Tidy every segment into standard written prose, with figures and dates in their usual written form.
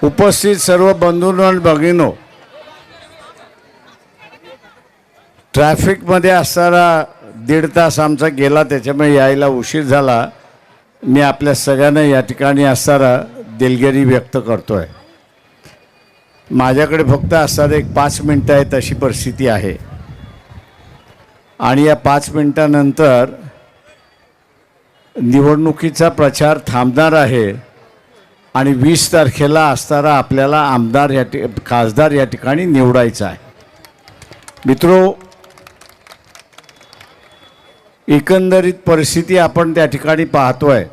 उपस्थित सर्व बंधूंनो आणि भगिनींनो, ट्रॅफिकमध्ये असताना 1.5 तास आमचा गेला, त्याच्यामुळे यायला उशीर झाला. मी आपल्या सगळ्यांना या ठिकाणी असताना दिलगिरी व्यक्त करतोय. माझ्याकडे फक्त असताना 5 मिनिटं आहेत अशी परिस्थिती आहे आणि या 5 मिनिटानंतर निवडणुकीचा प्रचार थांबणार आहे आणि 20 तारखेला असताना आपल्याला आमदार खासदार या ठिकाणी निवडायचा आहे. मित्रो, एकंदरीत परिस्थिती आपण त्या ठिकाणी पाहतोय.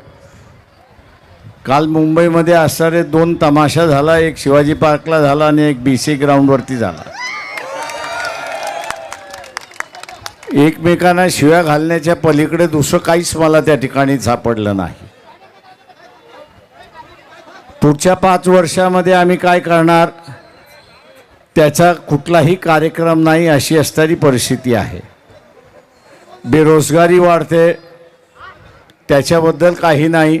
काल मुंबईमध्ये असणारे 2 तमाशा झाला, एक शिवाजी पार्कला झाला आणि एक BC ग्राउंडवरती झाला. एकमेकांना शिव्या घालण्याच्या पलीकडे दुसरं काहीच मला त्या ठिकाणी सापडलं नाही. पुढच्या 5 वर्षामध्ये आम्ही काय करणार त्याचा कुठलाही कार्यक्रम नाही अशी असणारी परिस्थिती आहे. बेरोजगारी वाढते, त्याच्याबद्दल काही नाही.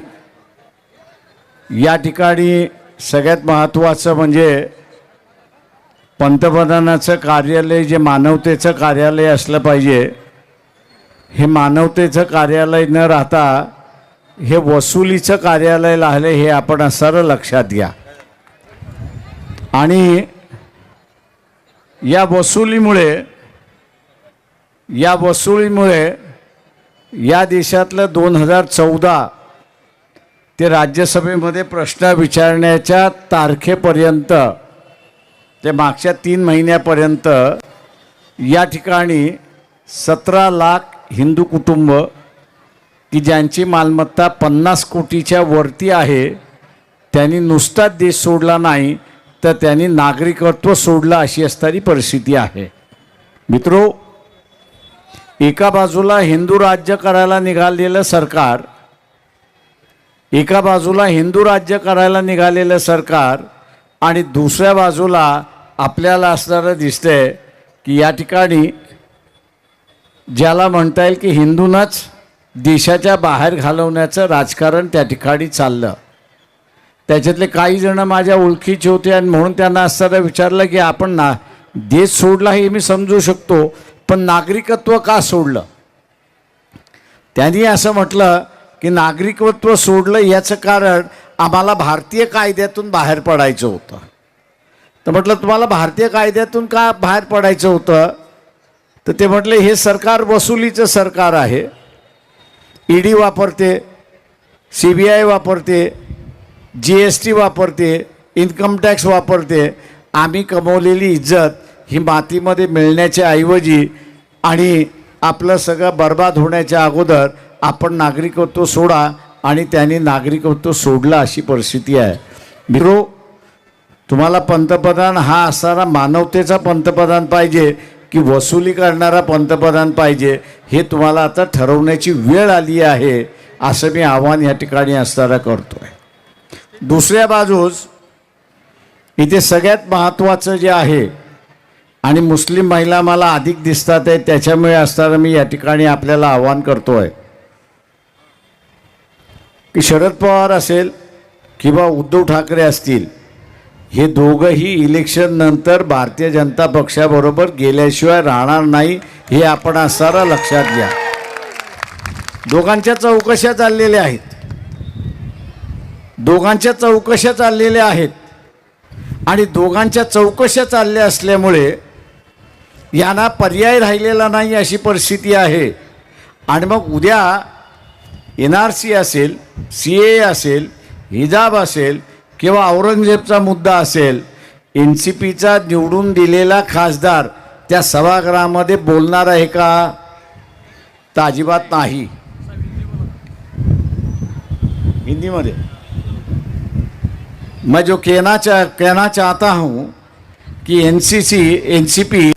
या ठिकाणी सगळ्यात महत्त्वाचं म्हणजे पंतप्रधानाचं कार्यालय जे मानवतेचं कार्यालय असलं पाहिजे, हे मानवतेचं कार्यालय न राहता हे वसुलीचं कार्यालय राहिले हे आपण सारं लक्षात घ्या. आणि या वसुलीमुळे या देशातलं 2014 ते राज्यसभेमध्ये प्रश्न विचारण्याच्या तारखेपर्यंत ते मागच्या 3 महिन्यापर्यंत या ठिकाणी 17 लाख हिंदू कुटुंब की ज्यांची मालमत्ता 50 कोटीच्या वरती आहे, त्यांनी नुसताच देश सोडला नाही तर त्यांनी नागरिकत्व सोडलं अशी असणारी परिस्थिती आहे. मित्रो, एका बाजूला हिंदू राज्य करायला निघालेलं सरकार आणि दुसऱ्या बाजूला आपल्याला असणारं दिसतंय की या ठिकाणी ज्याला म्हणता येईल की हिंदूंनाच देशाच्या बाहेर घालवण्याचं राजकारण त्या ठिकाणी चाललं. त्याच्यातले काही जण माझ्या ओळखीचे होते आणि म्हणून त्यांना असताना विचारलं की आपण देश सोडला हे मी समजू शकतो, पण नागरिकत्व का सोडलं? त्यांनी असं म्हटलं की नागरिकत्व सोडलं याचं कारण आम्हाला भारतीय कायद्यातून बाहेर पडायचं होतं. तर म्हटलं तुम्हाला भारतीय कायद्यातून का बाहेर पडायचं होतं? तर ते म्हटले हे सरकार वसुलीचं सरकार आहे. ED वापरते, CBI वापरते, GST वापरते, इन्कम टॅक्स वापरते. आम्ही कमवलेली इज्जत ही मातीमध्ये मिळण्याच्या ऐवजी आणि आपलं सगळं बर्बाद होण्याच्या अगोदर आपण नागरिकत्व सोडा, आणि त्यांनी नागरिकत्व सोडलं अशी परिस्थिती आहे. मित्रो, तुम्हाला पंतप्रधान हा असणारा मानवतेचा पंतप्रधान पाहिजे की वसुली करणारा पंतप्रधान पाहिजे, हे तुम्हाला आता ठरवण्याची वेळ आली आहे असं मी आव्हान या ठिकाणी असताना करतोय. दुसऱ्या बाजूस इथे सगळ्यात महत्त्वाचं जे आहे, आणि मुस्लिम महिला मला अधिक दिसतात आहे, त्याच्यामुळे असताना मी या ठिकाणी आपल्याला आव्हान करतोय की शरद पवार असेल किंवा उद्धव ठाकरे असतील, हे दोघंही इलेक्शन नंतर भारतीय जनता पक्षाबरोबर गेल्याशिवाय राहणार नाही हे आपण असताना लक्षात घ्या. दोघांच्या चौकशा चाललेल्या आहेत आणि दोघांच्या चौकशा चालल्या असल्यामुळे यांना पर्याय राहिलेला नाही अशी परिस्थिती आहे. आणि मग उद्या NRC असेल, CAA असेल, हिजाब असेल किंवा औरंगजेबचा मुद्दा असेल, NCPचा निवडून दिलेला खासदार त्या सभागृहामध्ये बोलणार आहे का? तर अजिबात नाही. हिंदीमध्ये मैं जो कहना चाहता हूँ कि NCP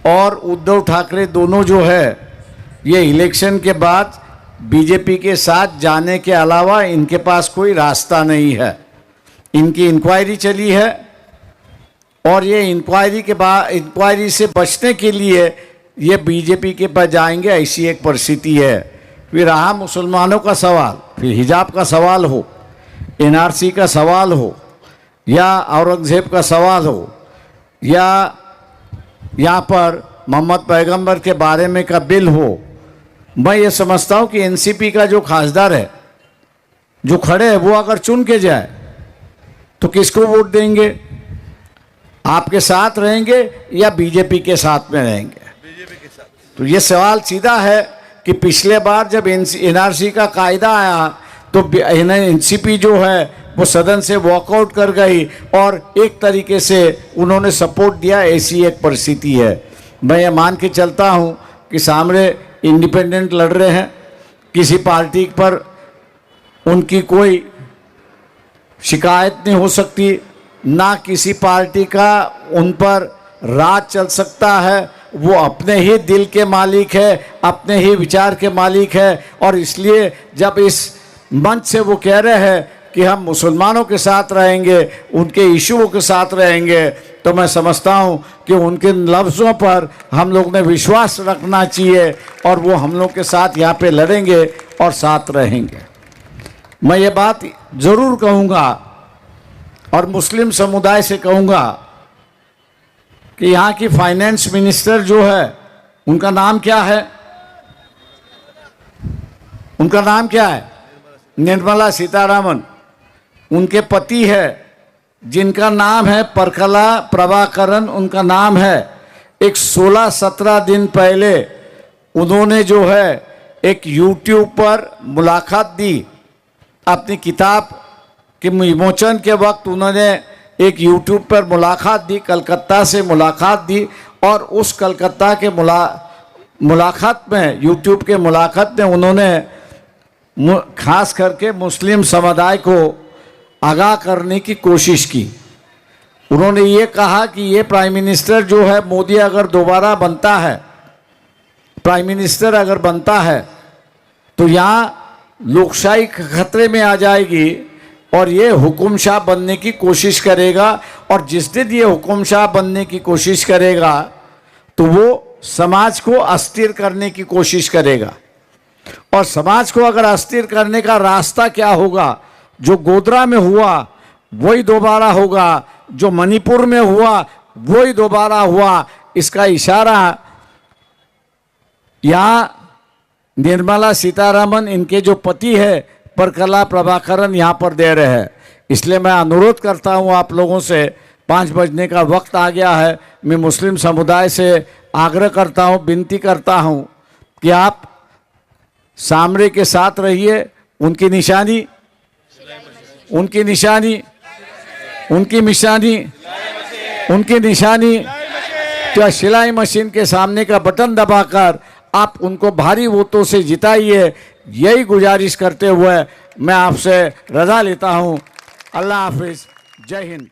और उद्धव ठाकरे दोनों जो है, ये इलेक्शन के बाद BJP के साथ जाने के अलावा इनके पास कोई रास्ता नहीं है. इनकी इंक्वायरी चली है और ये इंक्वायरी से बचने के लिए ये BJP के पास जाएंगे, ऐसी एक परिस्थिति है. फिर रहा मुसलमानों का सवाल, फिर हिजाब का सवाल हो, NRC का सवाल हो, या औरंगजेब का सवाल हो या यहाँ पर मोहम्मद पैगंबर के बारे में का बिल हो, मैं ये समझता हूँ कि एनसीपी का जो खासदार है, जो खड़े हैं, वो अगर चुन के जाए तो किसको वोट देंगे? आपके साथ रहेंगे या बीजेपी के साथ में रहेंगे? तो ये सवाल सीधा है कि पिछले बार जब एनआरसी का कायदा आया तो एनसीपी जो है वो सदन से वॉकआउट कर गई और एक तरीके से उन्होंने सपोर्ट दिया, ऐसी एक परिस्थिति है। मैं ये मान के चलता हूँ कि सामने इंडिपेंडेंट लड़ रहे हैं, किसी पार्टी पर उनकी कोई शिकायत नहीं हो सकती, ना किसी पार्टी का उन पर राज चल सकता है। वो अपने ही दिल के मालिक है, अपने ही विचार के मालिक है। और इसलिए जब इस मंच से वो कह रहे हैं कि हम मुसलमानों के साथ रहेंगे, उनके इशुओं के साथ रहेंगे, तो मैं समझता हूँ कि उनके लफ्ज़ों पर हम लोग ने विश्वास रखना चाहिए और वो हम लोग के साथ यहाँ पे लड़ेंगे और साथ रहेंगे। मैं ये बात ज़रूर कहूँगा और मुस्लिम समुदाय से कहूँगा कि यहाँ की फाइनेंस मिनिस्टर जो है, उनका नाम क्या है? उनका नाम क्या है? निर्मला सीतारामन। उनके पति है जिनका नाम है परकला प्रभाकरन, उनका नाम है। एक 16-17 दिन पहले उन्होंने जो है एक यूट्यूब पर मुलाकात दी। अपनी किताब के विमोचन के वक्त उन्होंने एक यूट्यूब पर मुलाकात दी, कलकत्ता से मुलाकात दी। और उस कलकत्ता के मुलाकात में, यूट्यूब के मुलाकात में उन्होंने खास करके मुस्लिम समुदाय को आगाह करने की कोशिश की। उन्होंने ये कहा कि ये प्राइम मिनिस्टर जो है, मोदी अगर दोबारा बनता है, प्राइम मिनिस्टर अगर बनता है, तो यहाँ लोकशाही खतरे में आ जाएगी और ये हुकुमशाह बनने की कोशिश करेगा। और जिस दिन ये हुकुमशाह बनने की कोशिश करेगा तो वो समाज को अस्थिर करने की कोशिश करेगा। और समाज को अगर अस्थिर करने का रास्ता क्या होगा? जो गोधरा में हुआ वही दोबारा होगा, जो मणिपुर में हुआ वही दोबारा हुआ। इसका इशारा यहाँ निर्मला सीतारामन, इनके जो पति है परकला प्रभाकरन, यहाँ पर दे रहे हैं। इसलिए मैं अनुरोध करता हूँ आप लोगों से, 5 बजने का वक्त आ गया है, मैं मुस्लिम समुदाय से आग्रह करता हूँ, विनती करता हूँ कि आप सामने के साथ रहिए। उनकी निशानी, उनकी निशानी, उनकी निशानी, उनकी निशानी तो सिलाई मशीन के सामने का बटन दबाकर आप उनको भारी वोटों से जिताइए। यही गुजारिश करते हुए मैं आपसे रजा लेता हूँ। अल्लाह हाफिज, जय हिंद।